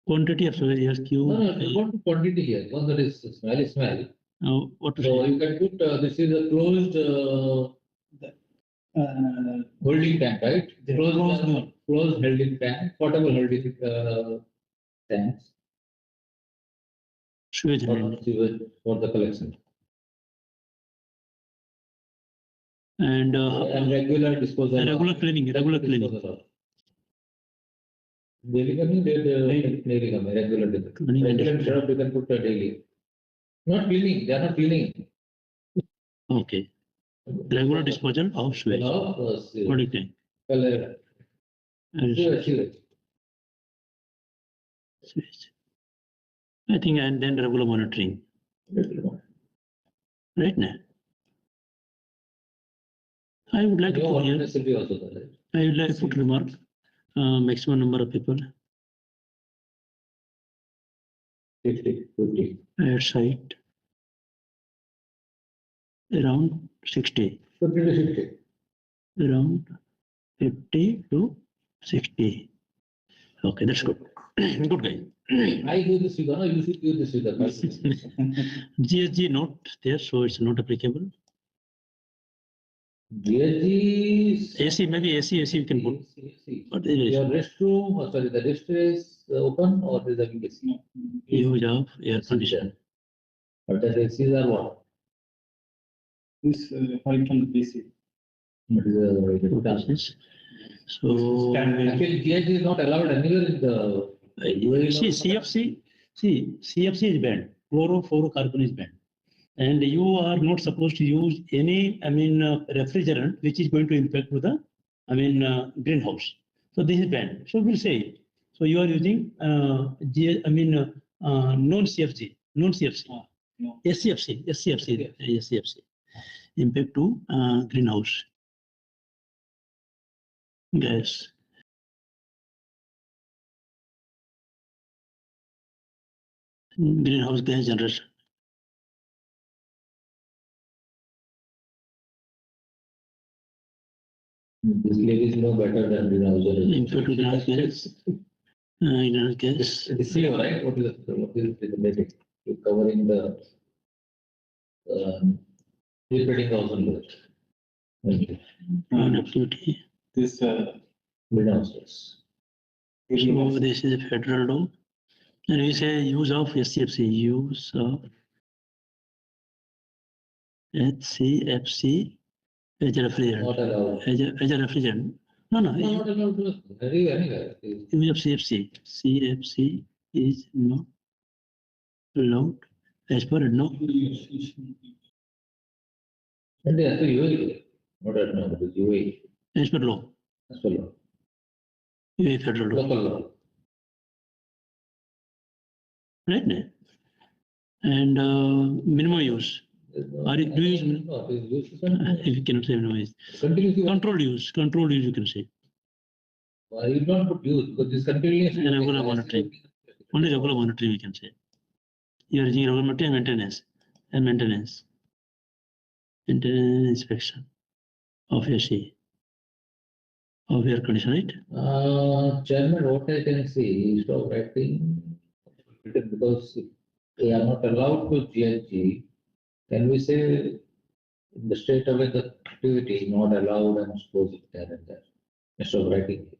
quantity of sewage yes, Q. No, not quantity here. One that is smell is smell. What to So say? you can put this is a closed holding tank, right? Closed holding tank, portable holding tanks Sewage handling. for the collection. And regular disposal. regular cleaning. Daily coming, daily coming, regular daily. Cleaning and Regular instead of you can put daily. Not cleaning, they are not cleaning. Okay. Regular disposal of sewage. What do you think? Sewage. I think, and then regular monitoring. Right now. I would like to put here. I would like to put remark. Maximum number of people. 50. At site. Around 60. 50 to 60. Around 50 to 60. Okay, that's good. Good guy. I give this figure, no, you should give this figure. GSG not there, so it's not applicable. GSG. AC, maybe AC you can put. But your restroom, sorry, the rest is open or is having AC? Use of air conditioner. But the ACs are what? This horizontal AC. So actually, GSG is not allowed anywhere in the. CFC is banned. Chlorofluorocarbon is banned. And you are not supposed to use any, refrigerant which is going to impact to the, greenhouse. So this is banned. So we'll say it. So you are using, non-CFC, No. SCFC, impact to greenhouse gas. Greenhouse gas generation. This lake is no better than greenhouse gas. Impact to greenhouse gas. Greenhouse gas. This is right. What is the limit? You're covering the repeating ozone layer. Activity. This Greenhouse gas. So this is a federal law. And we say use of SCFC, use of HCFC as a refrigerant. Not allowed. As a refrigerant. No. Not allowed. Anywhere. Use of CFC. CFC is not allowed as per no. And they have to UAE. Not at now, but UAE. As per law. As per law. UAE federal law. Local law. Right? And minimum use. Do you use minimum? No, If you cannot say minimum use. Controlled use you can say. You don't put use because this continuous. Regular monitoring. Only regular monitoring we can say. You are using regular monitoring and maintenance. Maintenance inspection of AC. Of air conditioner, right? Chairman, what I can see is of writing because they are not allowed to GSG. Can we say in the state of the activity is not allowed and suppose it there and there instead of writing it?